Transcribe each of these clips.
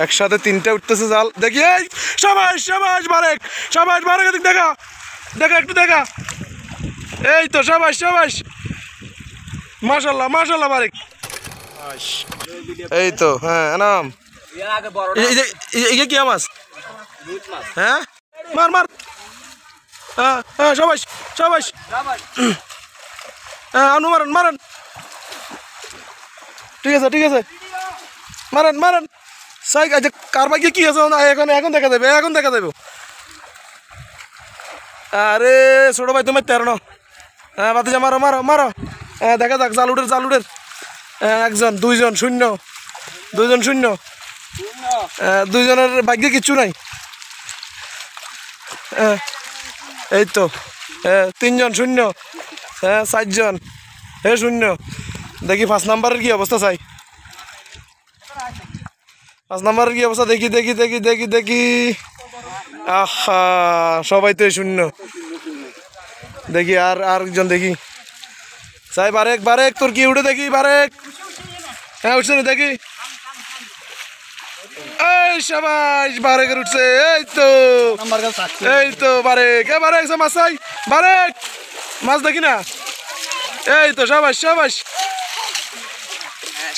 একসাথে তিনটা উঠতেছে জাল দেখি। এই সবাই সবাই বারেক, সবাই বারেক, দেখা দেখা একটু দেখা। এই তো সবাই সবাই, মাশাল্লাহ মাশাল্লাহ বারেক। এই তো হ্যাঁ এনাম কি মাছ? হ্যাঁ মার মার, হ্যাঁ হ্যাঁ সবাই সবাই, হ্যাঁ আনু মারেন মারেন, ঠিক আছে ঠিক আছে, মারেন মারেন। সাই আচ্ছা কার ভাগ্যে কি আছে এখন, এখন দেখা যাবে, এখন দেখা যাবে। আরে ছোট ভাই তোমার তেরো, হ্যাঁ বাতিজা মারো মারো মারো। হ্যাঁ দেখা যাক, জালুটের জালুটের, একজন দুইজন শূন্য, দুইজন শূন্য, দুইজনের ভাগ্যে কিচ্ছু নাই। হ্যাঁ এই তো, হ্যাঁ তিনজন শূন্য, হ্যাঁ চারজন, হ্যাঁ শূন্য। দেখি 5 নাম্বারের কি অবস্থা চাই, 5 নাম্বারের কি অবস্থা দেখি দেখি দেখি দেখি দেখি। আহা সবাই তো শূন্য। দেখি আর আরেকজন দেখি চাই, বারেক বারেক তোর কি উঠে দেখি বারেক। হ্যাঁ উঠছে না দেখি, এই সবাই বারেকের উঠছে। এই তো এই তো বারেক, এ বারেক মাছ চাই, বারেক মাছ দেখি না। এই তো সবাই সবাই,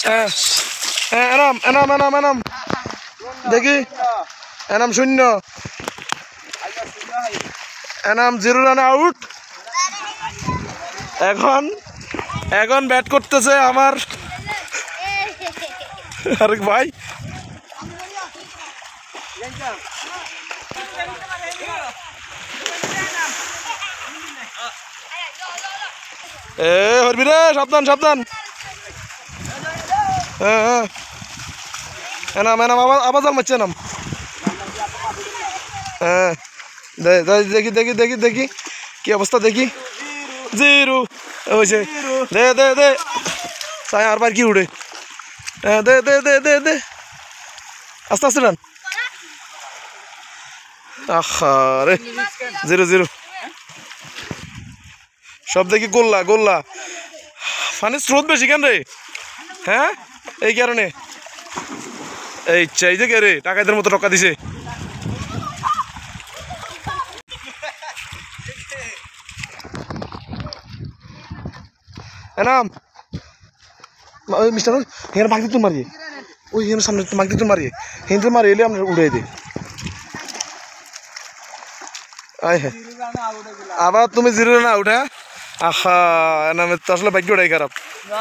হ্যাঁ এনাম এনাম এনাম এনাম দেখি, এনাম শূন্য, এনাম 0 রানে আউট। এখন এখন ব্যাট করতেছে আমার আরেক ভাই। এ হরবি রে, সাবধান সাবধান। হ্যাঁ হ্যাঁ এনাম এনাম আবার জাল মারছে এনাম। হ্যাঁ দেখি দেখি দেখি দেখি কি অবস্থা দেখি। 0 হয়েছে, দে দে দে চাই আর বার কি উড়ে। হ্যাঁ দে দে দে দে দে আস্তে আস্তে রান। আহা রে 0-0 সব দেখি গোল্লা গোল্লা। পানির স্রোত বেশি কেন রে? হ্যাঁ এই কারণে, এই চাই যে কে রে টাকাদের মতো টাকা দিছে। এনাম ওই মিস্টার এখানে মাগদি তুল মারিয়ে, ওই এখানে সামনে মাগদি তুল মারিয়ে, হিন্দু মারিয়ে এলে আমরা উড়াই দিই। আয় হ্যাঁ আবার তুমি 0 রানে আউট। হ্যাঁ আহা এনামের তো আসলে ভাগ্যটাই খারাপ,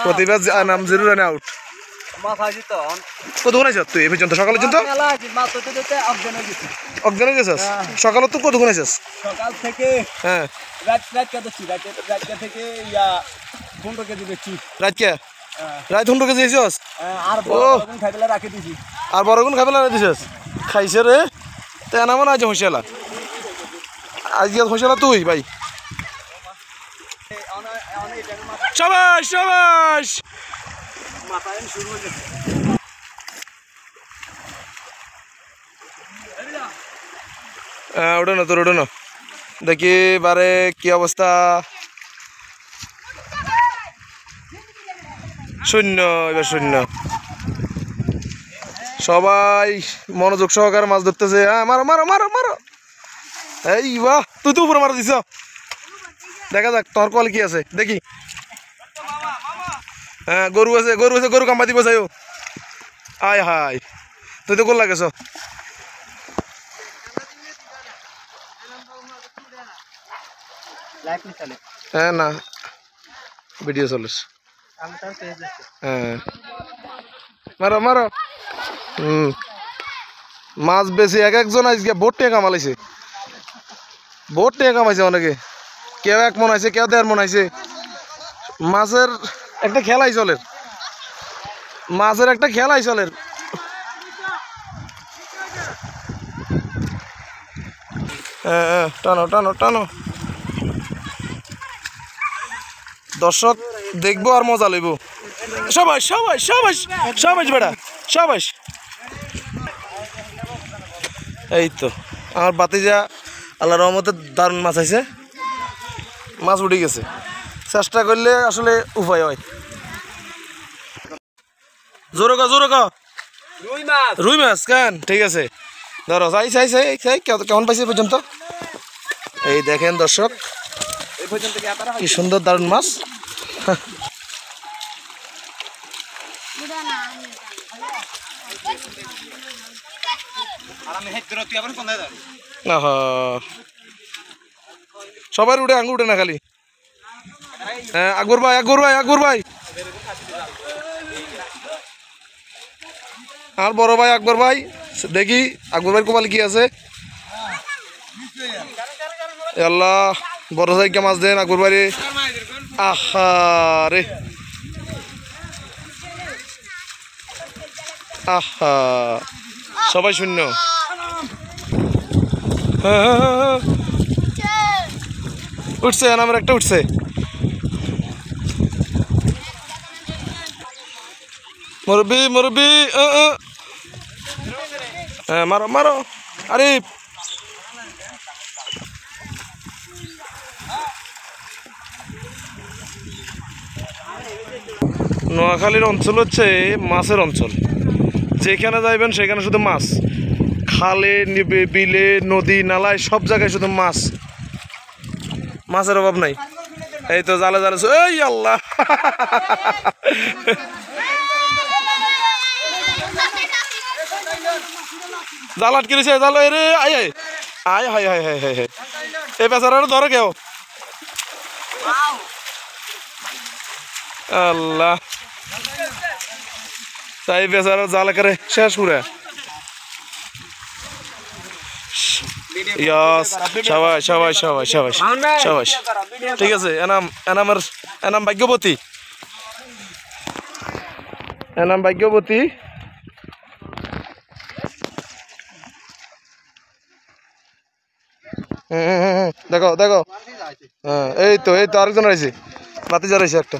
প্রতিবার নাম 0 রানে আউট। কতক্ষণ আছিস তুই এ পর্যন্ত? সকালে পর্যন্ত অজ্ঞান হয়ে গেছিস? সকালে তো কতক্ষণ আছিস? সকাল থেকে হ্যাঁ রাত থেকে 15 কেজি বেচছি। রাত কে রাত 15 কেজি দিয়েছিস? আর বড়গুন খাইবেলা রাখি দিছি। আর বড়গুন খাইবেলা রাখি দিছিস? খাইছে রে তে না মনে আজ হইছিলা, আজকে হইছিলা তুই ভাই। শাবাশ শাবাশ মাথায় শুরু হয়ে গেছে। ওটা না তোর ওটা না দেখি বারে কি অবস্থা। শূন্য, এবার শূন্য। সবাই মনোযোগ সহকারে মাছ ধরতেছে। হ্যাঁ মারো মারো মারো মারো। এই বাহ তুই তো উপরে মারা দিছ। দেখা যাক তোর কল কি আছে দেখি। হ্যাঁ গরু আছে গরু আছে, গরু কাম্বা দিব চাইও। আয় হায় তুই তো গোল লাগেছ। হ্যাঁ না ভিডিও চলিস। হ্যাঁ মারো মারো। মাছ বেশি এক একজন আজকে বহুত টাকা কামালাইছে, বহুত টাকা কামাইছে অনেকে। কেউ 1 মন আছে, কেউ 1.5 মন আছে। মাছের একটা খেলাই চলে, মাছের একটা খেলাই চলে। হ্যাঁ টানো টানো টানো, দর্শক দেখবো আর মজা লইব। সবাই সবাই সবাই সবাই বেড়া সবাই। এই তো আমার বাতিজা আল্লাহ রহমতে দারুণ মাছ আছে, মাছ উঠে গেছে। চেষ্টা করলে আসলে উপায় হয়। জোরে ক জোরে ক। রুই মাছ রুই মাছ কেন ঠিক আছে ধরো চাই চাই চাই চাই কেমন পাইছে এ পর্যন্ত এই দেখেন দর্শক এই পর্যন্ত কি আপনারা কি সুন্দর দারুণ মাছ আর আমি হেড ধরে তুই আবার কোথায় যাবি আহা সবার উঠে আঙ্গুর উঠে না খালি হ্যাঁ আকবর ভাই আকবর ভাই আকবর ভাই আর বড় ভাই আকবর ভাই দেখি আকবর ভাই কপালে কি আছে এ আল্লাহ বড় সাইকে মাছ দেন আকবর ভাই রে আহা রে আহা সবাই শূন্য হ্যাঁ হ্যাঁ হ্যাঁ উঠছে আমার একটা উঠছে মুরব্বি মুরব্বি হ্যাঁ মারো মারো আরে নোয়াখালীর অঞ্চল হচ্ছে মাছের অঞ্চল যেখানে যাইবেন সেখানে শুধু মাছ খালে বিলে নদী নালায় সব জায়গায় শুধু মাছ মাছের অভাব নাই এই তো জালে জালে এই আল্লাহ জাল আটকে দিছে জাল রে আয় আয় আয় হায় হায় হায় হায় হায় এই বেচারা ধরো কেউ আল্লাহ তাই বেচারা জাল করে শেষ পুরা ইয়াস সবাই সবাই সবাই সবাই সবাই ঠিক আছে এনাম ভাগ্যবতী এনাম ভাগ্যবতী দেখো দেখো হ্যাঁ এই তো আরেকজন রয়েছে বাতি জ্বালাইছে একটা